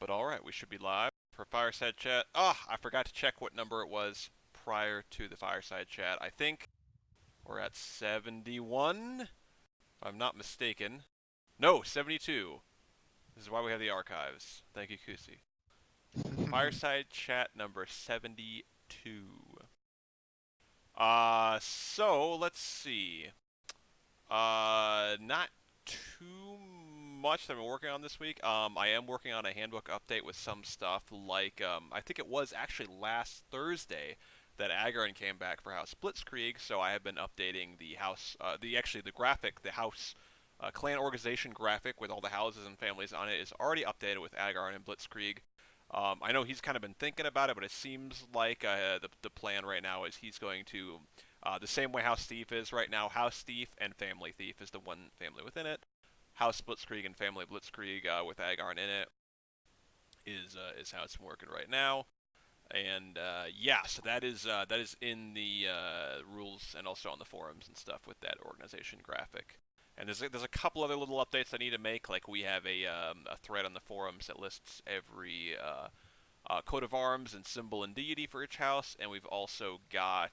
But alright, we should be live for Fireside Chat. Ah, I forgot to check what number it was prior to the Fireside Chat. I think we're at 71, if I'm not mistaken. No, 72. This is why we have the archives. Thank you, Kusi. Fireside Chat number 72. So let's see. Not too much that I'm working on this week. I am working on a handbook update with some stuff like I think it was actually last Thursday that Agarin came back for House Blitzkrieg, so I have been updating the house, the graphic, the house clan organization graphic with all the houses and families on it is already updated with Agarin and Blitzkrieg. I know he's kind of been thinking about it, but it seems like the plan right now is he's going to the same way House Thief is right now. House Thief and Family Thief is the one family within it. House Blitzkrieg and Family Blitzkrieg with Agarn in it is how it's working right now. And yeah, so that is in the rules and also on the forums and stuff with that organization graphic. And there's a couple other little updates I need to make. Like we have a thread on the forums that lists every coat of arms and symbol and deity for each house, and we've also got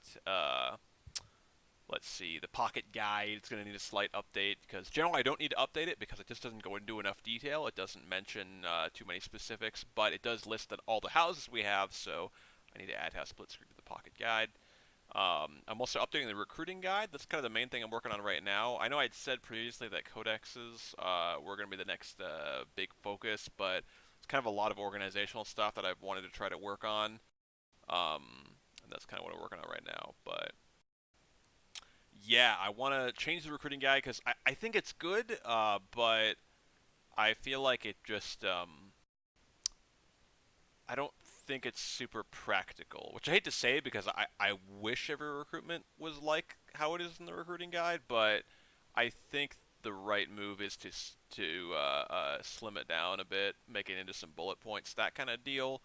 let's see, the pocket guide. It's going to need a slight update because generally I don't need to update it because it just doesn't go into enough detail. It doesn't mention too many specifics, but it does list all the houses we have, so I need to add House Blitzkrieg to the pocket guide. I'm also updating the recruiting guide. That's kind of the main thing I'm working on right now. I know I'd said previously that codexes were going to be the next big focus, but it's kind of a lot of organizational stuff that I've wanted to try to work on. And that's kind of what I'm working on right now. But yeah, I want to change the recruiting guide because I think it's good, but I feel like it just I don't think it's super practical, which I hate to say because I wish every recruitment was like how it is in the recruiting guide, but I think the right move is to slim it down a bit, make it into some bullet points, that kind of deal,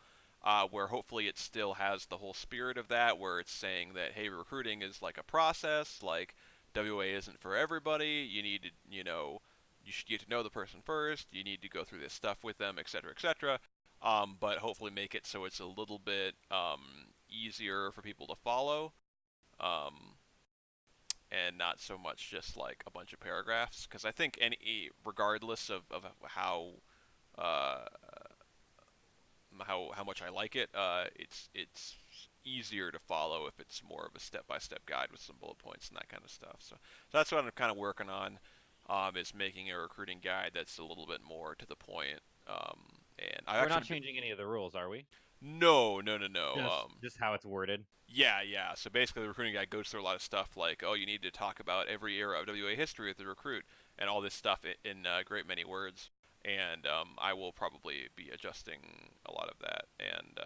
where hopefully it still has the whole spirit of that, where it's saying that hey, recruiting is like a process, like WA isn't for everybody. You need to, you should get to know the person first. You need to go through this stuff with them, etc., etc. But hopefully make it so it's a little bit easier for people to follow, um, and not so much just like a bunch of paragraphs. Because I think regardless of uh, how much I like it, it's easier to follow if it's more of a step-by-step guide with some bullet points and that kind of stuff. So that's what I'm kind of working on, is making a recruiting guide that's a little bit more to the point. And I've We're not actually changing any of the rules, are we? no, no, no, no. Just how it's worded. Yeah, yeah. So basically, the recruiting guide goes through a lot of stuff like, oh, you need to talk about every era of WA history with the recruit, and all this stuff in a great many words. And I will probably be adjusting a lot of that and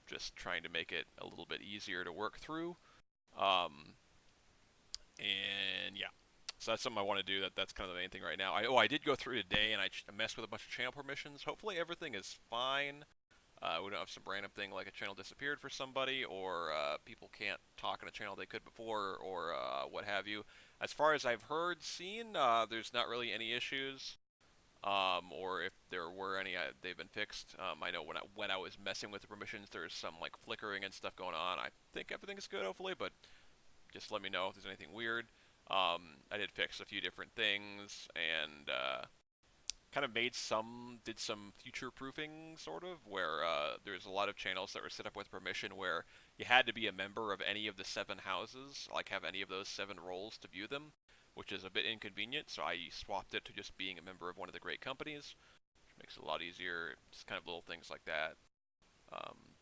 just trying to make it a little bit easier to work through. Um, and yeah, so that's something I want to do. That's kind of the main thing right now. I did go through today and I messed with a bunch of channel permissions. Hopefully everything is fine. We don't have some random thing like a channel disappeared for somebody, or people can't talk in a channel they could before, or what have you. As far as I've heard, seen, there's not really any issues, or if there were any, they've been fixed. I know when I was messing with the permissions, there's some like flickering and stuff going on. I think everything's good, hopefully, but just let me know if there's anything weird. I did fix a few different things, and kind of did some future proofing sort of, where there's a lot of channels that were set up with permission where you had to be a member of any of the 7 houses, like have any of those 7 roles to view them, which is a bit inconvenient. So I swapped it to just being a member of one of the great companies, which makes it a lot easier. Just kind of little things like that.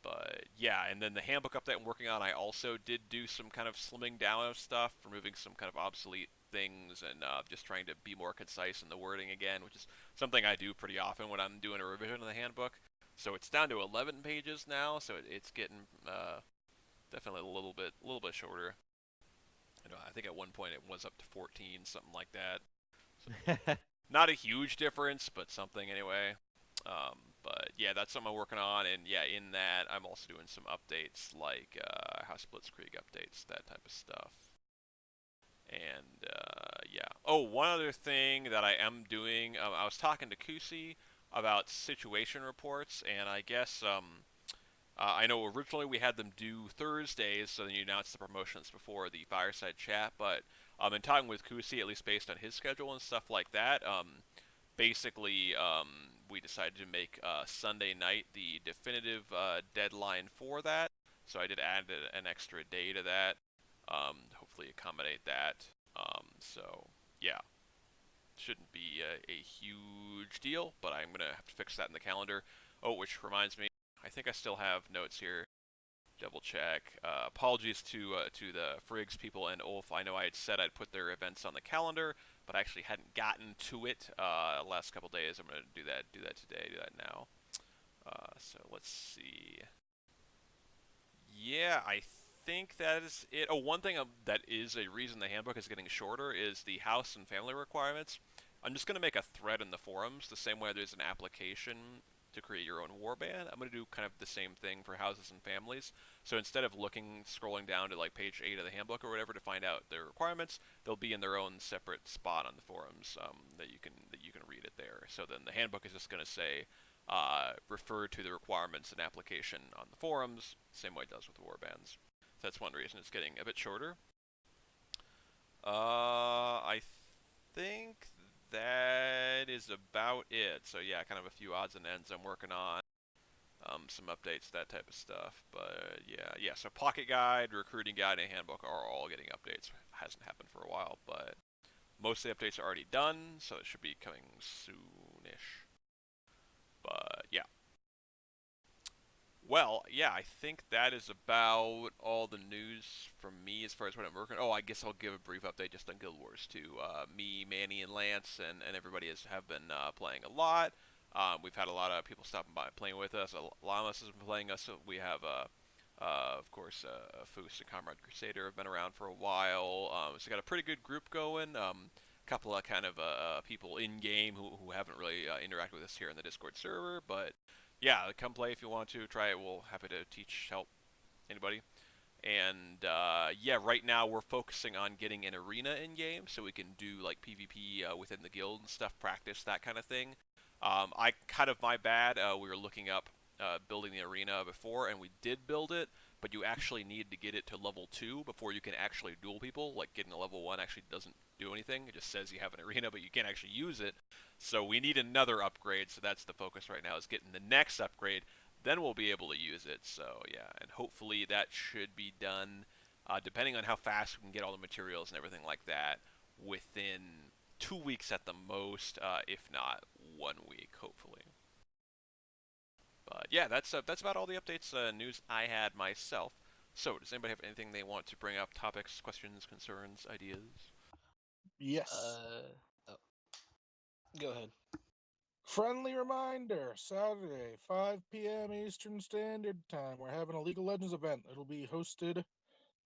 But yeah, and then the handbook update I'm working on, I also did do some kind of slimming down of stuff, removing some kind of obsolete things, and just trying to be more concise in the wording again, which is something I do pretty often when I'm doing a revision of the handbook. So it's down to 11 pages now, so it's getting definitely a little bit shorter. I think at one point it was up to 14, something like that. So not a huge difference, but something anyway. But yeah, that's something I'm working on, and yeah, in that I'm also doing some updates like House Blitzkrieg updates, that type of stuff. And yeah. Oh, one other thing that I am doing, I was talking to Kusi. about situation reports, and I guess I know originally we had them do Thursdays, so then you announced the promotions before the Fireside Chat. But in talking with Kusi, at least based on his schedule and stuff like that, basically we decided to make Sunday night the definitive deadline for that. So I did add an extra day to that, hopefully accommodate that. So yeah, shouldn't be a huge deal, but I'm gonna have to fix that in the calendar. Oh, which reminds me, I think I still have notes here. Double check. Apologies to the Friggs people and Ulf. I know I had said I'd put their events on the calendar, but I actually hadn't gotten to it last couple days. I'm gonna do that. Do that today. Do that now. So let's see. Yeah, I think that is it. Oh, one thing that is a reason the handbook is getting shorter is the house and family requirements. I'm just going to make a thread in the forums the same way there's an application to create your own warband. I'm going to do kind of the same thing for houses and families. So instead of scrolling down to like page 8 of the handbook or whatever to find out their requirements, they'll be in their own separate spot on the forums that you can read it there. So then the handbook is just going to say refer to the requirements and application on the forums, same way it does with warbands. So that's one reason it's getting a bit shorter. I think that is about it. So yeah, kind of a few odds and ends I'm working on. Some updates, that type of stuff. But yeah. So pocket guide, recruiting guide, and handbook are all getting updates. Hasn't happened for a while, but most of the updates are already done, so it should be coming soonish. But yeah. Well, yeah, I think that is about all the news from me as far as what I'm working. Oh, I guess I'll give a brief update just on Guild Wars too. Me, Manny, and Lance, and everybody have been playing a lot. We've had a lot of people stopping by playing with us. A lot of us have been playing us. So we have, of course, Foos and Comrade Crusader have been around for a while. So got a pretty good group going. Couple of kind of people in game who haven't really interacted with us here in the Discord server, but yeah, come play if you want to. Try it. We'll happy to teach, help anybody. And yeah, right now we're focusing on getting an arena in game so we can do like PvP within the guild and stuff, practice that kind of thing. I kind of my bad. We were looking up building the arena before, and we did build it, but you actually need to get it to level 2 before you can actually duel people. Like getting a level 1 actually doesn't do anything. It just says you have an arena, but you can't actually use it. So we need another upgrade. So that's the focus right now is getting the next upgrade. Then we'll be able to use it. So yeah, and hopefully that should be done, depending on how fast we can get all the materials and everything like that, within 2 weeks at the most, if not 1 week, hopefully. But yeah, that's about all the updates news I had myself. So does anybody have anything they want to bring up? Topics, questions, concerns, ideas? Yes. Oh, go ahead. Friendly reminder, Saturday, 5 p.m. Eastern Standard Time. We're having a League of Legends event. It'll be hosted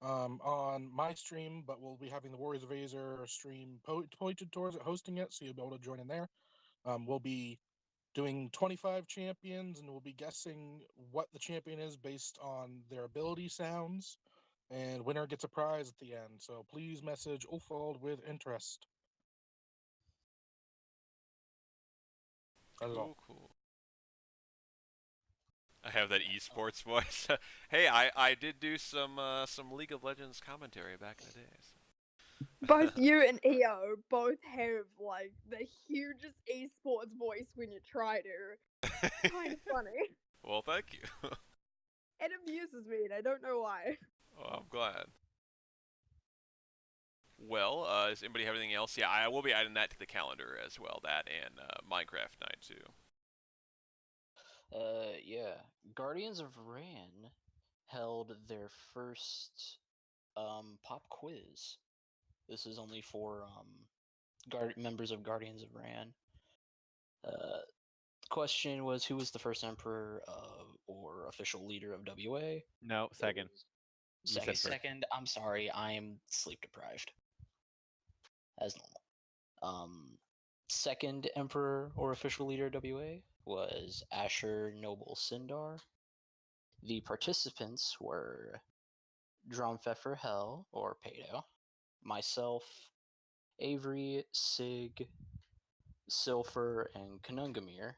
on my stream, but we'll be having the Warriors of Azer stream pointed towards it, hosting it, so you'll be able to join in there. We'll be doing 25 champions, and we'll be guessing what the champion is based on their ability sounds, and winner gets a prize at the end. So please message Ulfold with interest. That is all. Cool. I have that esports voice. Hey, I did do some League of Legends commentary back in the day. Both you and EO both have like the hugest esports voice when you try to. Kind of funny. Well, thank you. It amuses me and I don't know why. Oh, I'm glad. Well, does anybody have anything else? Yeah, I will be adding that to the calendar as well. That and Minecraft night too. Yeah. Guardians of Ran held their first pop quiz. This is only for members of Guardians of Ran. The question was, who was the first emperor or official leader of WA? No, second. You said first. Second. I'm sorry, I am sleep deprived, as normal. Second emperor or official leader of WA was Asher Noble Sindar. The participants were Drompfeffer Hell or Pato, myself, Avery, Sig, Silfer, and Kanungamir.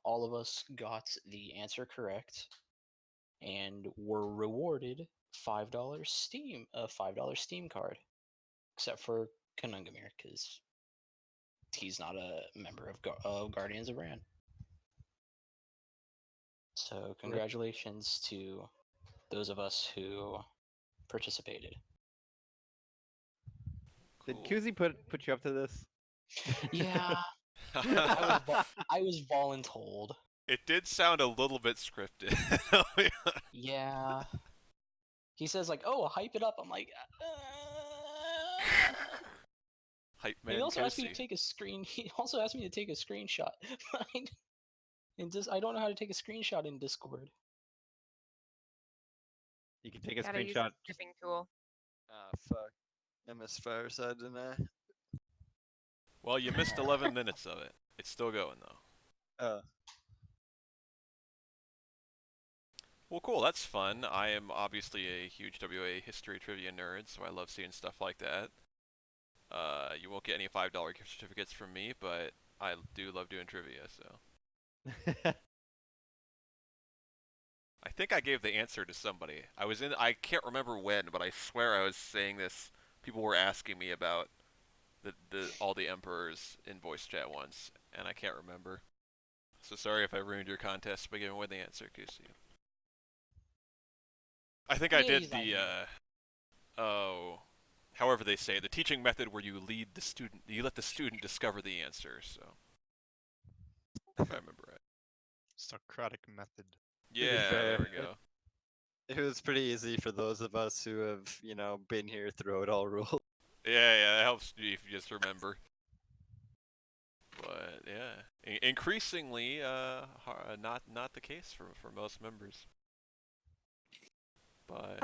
all of us got the answer correct and were rewarded a $5 Steam card, except for Kanungamir because he's not a member of Guardians of Ran. So congratulations to those of us who participated. Did Cool. Kuzi put you up to this? Yeah, I was voluntold. It did sound a little bit scripted. Yeah. He says like, "Oh, hype it up." I'm like, Hype and he man also asked me to Kosi. take a screen. He also asked me to take a screenshot. And just I don't know how to take a screenshot in Discord. You can take a Gotta use screenshot. the skipping tool. Ah, fuck. I missed Fireside, didn't I? Well, you missed 11 minutes of it. It's still going though. Oh. Well, cool. That's fun. I am obviously a huge WA history trivia nerd, so I love seeing stuff like that. You won't get any $5 gift certificates from me, but I do love doing trivia, so. I think I gave the answer to somebody. I can't remember when, but I swear I was saying this. People were asking me about all the emperors in voice chat once, and I can't remember. So sorry if I ruined your contest by giving away the answer, Kusi. I think I Yeah, did he's not the here. however they say, the teaching method where you let the student discover the answer. So if I remember right. Socratic method. Yeah, fair, there we go. It was pretty easy for those of us who have, been here throughout all rules. Yeah, it helps me if you just remember. But yeah, increasingly, not the case for most members. But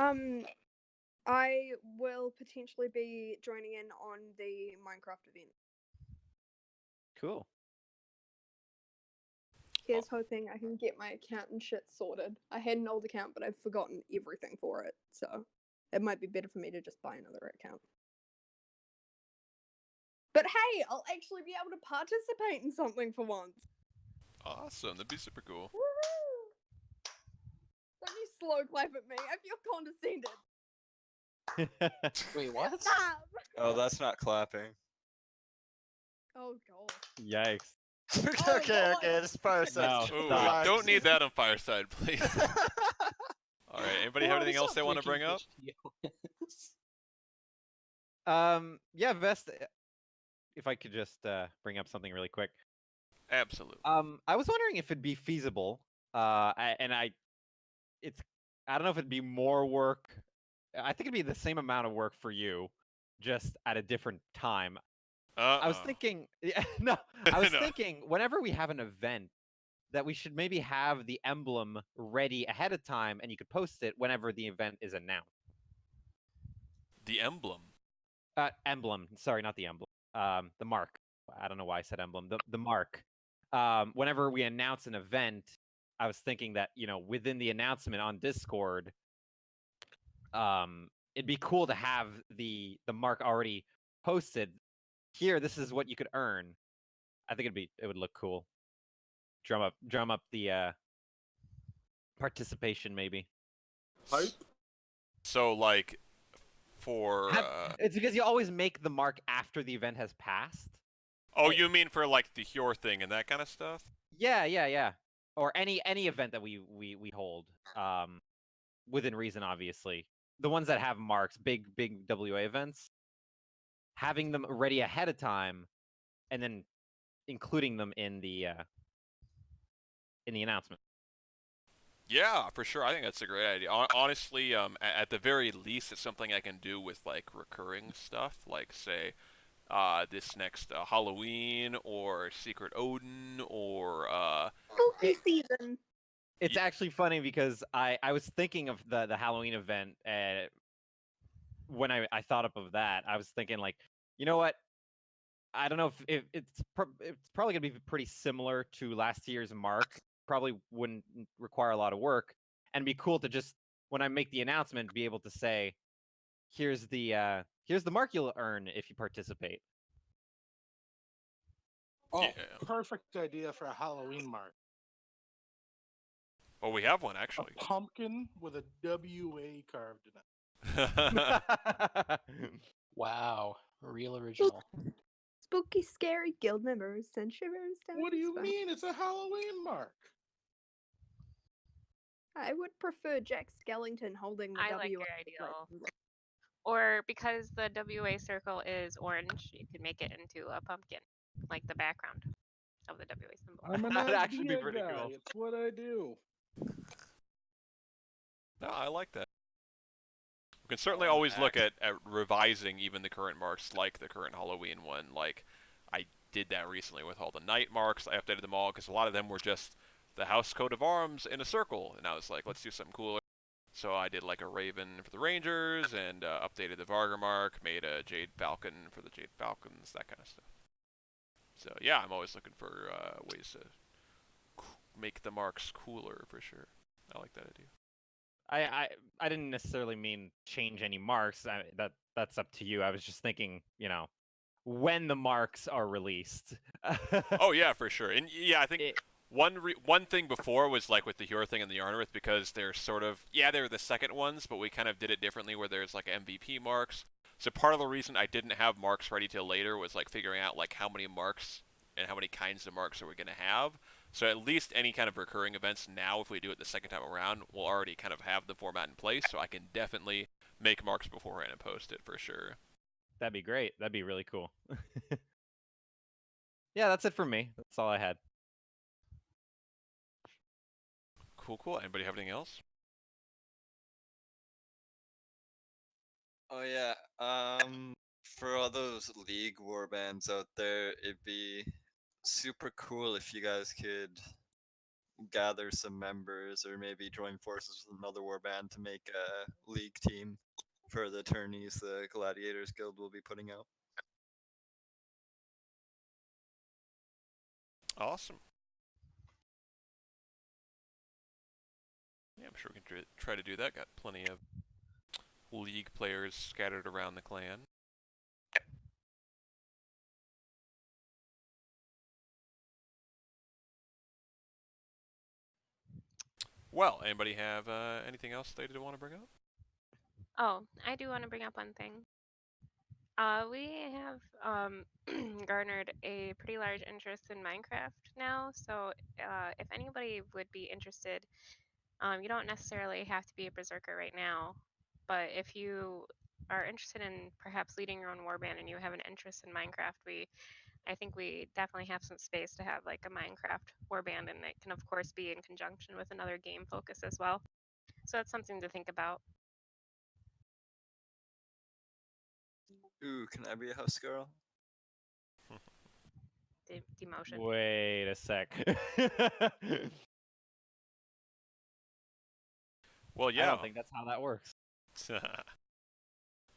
I will potentially be joining in on the Minecraft event. Cool. Here's hoping I can get my account and shit sorted. I had an old account, but I've forgotten everything for it, so it might be better for me to just buy another account. But hey, I'll actually be able to participate in something for once. awesome, that'd be super cool. Woohoo! Don't you slow clap at me. I feel condescended. Wait, what? Stop! Oh, that's not clapping. Oh god. Yikes. Oh, okay, Lord. just Fireside. No, Ooh, stop. don't need that on Fireside, please. All right, anybody have Wow, anything this else is they want to breaking bring up? videos. Yeah, Vest. If I could just bring up something really quick. Absolutely. I was wondering if it'd be feasible. I don't know if it'd be more work. I think it'd be the same amount of work for you, just at a different time. I was thinking, no, I was No. thinking whenever we have an event, that we should maybe have the emblem ready ahead of time, and you could post it whenever the event is announced. The emblem. Emblem. Sorry, not the emblem. The mark. I don't know why I said emblem. The mark. Whenever we announce an event, I was thinking that within the announcement on Discord, it'd be cool to have the mark already posted. Here, this is what you could earn. I think it would look cool. Drum up the participation maybe. Hype? So like, for It's because you always make the mark after the event has passed. oh, you mean for like the Hjor thing and that kind of stuff? Yeah. Or any event that we hold, within reason, obviously. The ones that have marks, big WA events, having them ready ahead of time, and then including them in the announcement. Yeah, for sure. I think that's a great idea. Honestly, at the very least, it's something I can do with like recurring stuff, like say, this next Halloween or Secret Odin or Spooky season. It's actually funny because I was thinking of the Halloween event, when I thought up of that. I was thinking like, you know what? I don't know if it's probably gonna be pretty similar to last year's mark. Probably wouldn't require a lot of work, and be cool to just when I make the announcement be able to say, here's the mark you'll earn if you participate. Oh, Yeah. perfect idea for a Halloween mark. Oh, we have one A actually. pumpkin with a WA carved in it. Wow, real original. Spooky, scary guild members send shivers down What do your you spine. mean? It's a Halloween mark. I would prefer Jack Skellington holding the I WA. like your ideal. Or because the WA circle is orange, you could make it into a pumpkin, like the background of the WA symbol. I'm an That'd actually be idea pretty guy. cool. It's what I do. No, I like that. We can certainly Oh, an always look axe. at revising even the current marks, like the current Halloween one. Like, I did that recently with all the night marks. I updated them all because a lot of them were just the house coat of arms in a circle, and I was like, let's do something cooler. So I did like a raven for the Rangers, and updated the Vargar mark, made a Jade Falcon for the Jade Falcons, that kind of stuff. So yeah, I'm always looking for ways to make the marks cooler for sure. I like that idea. I didn't necessarily mean change any marks. That's up to you. I was just thinking, when the marks are released. Oh yeah, for sure. And yeah, I think It- one thing before was like with the hero thing and the Yarnarith, because they're sort of, yeah, they're the second ones, but we kind of did it differently where there's like MVP marks. So part of the reason I didn't have marks ready till later was like figuring out like how many marks and how many kinds of marks are we going to have. So at least any kind of recurring events now, if we do it the second time around, we'll already kind of have the format in place, so I can definitely make marks beforehand and post it for sure. That'd be great. That'd be really cool. Yeah, that's it for me. That's all I had. Cool, cool. Anybody have anything else? Oh yeah. For all those league warbands out there, it'd be super cool if you guys could gather some members or maybe join forces with another warband to make a league team for the tourneys the Gladiators Guild will be putting out. Awesome. Yeah, I'm sure we can try to do that. Got plenty of league players scattered around the clan. Well, anybody have anything else they did want to bring up? Oh, I do want to bring up one thing. We have garnered a pretty large interest in Minecraft now, so if anybody would be interested, you don't necessarily have to be a berserker right now, but if you are interested in perhaps leading your own warband and you have an interest in Minecraft, I think we definitely have some space to have like a Minecraft warband, and it can of course be in conjunction with another game focus as well. So that's something to think about. Ooh, can I be a house girl? Demotion. Wait a sec. Well, I yeah. don't think that's how that works.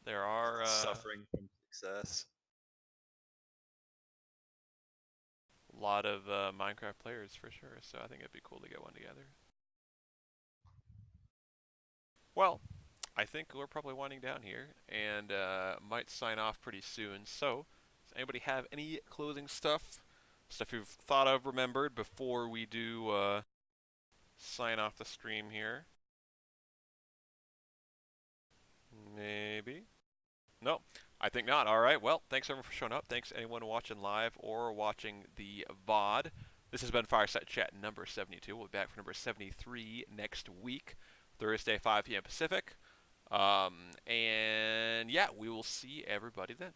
There are Suffering from success. a lot of Minecraft players for sure, so I think it'd be cool to get one together. Well, I think we're probably winding down here and might sign off pretty soon. So, does anybody have any closing stuff? Stuff you've thought of, remembered before we do sign off the stream here? Maybe? No, I think not. All right. Well, thanks everyone for showing up. Thanks anyone watching live or watching the VOD. This has been Fireside Chat number 72. We'll be back for number 73 next week, Thursday, 5 p.m. Pacific. And yeah, we will see everybody then.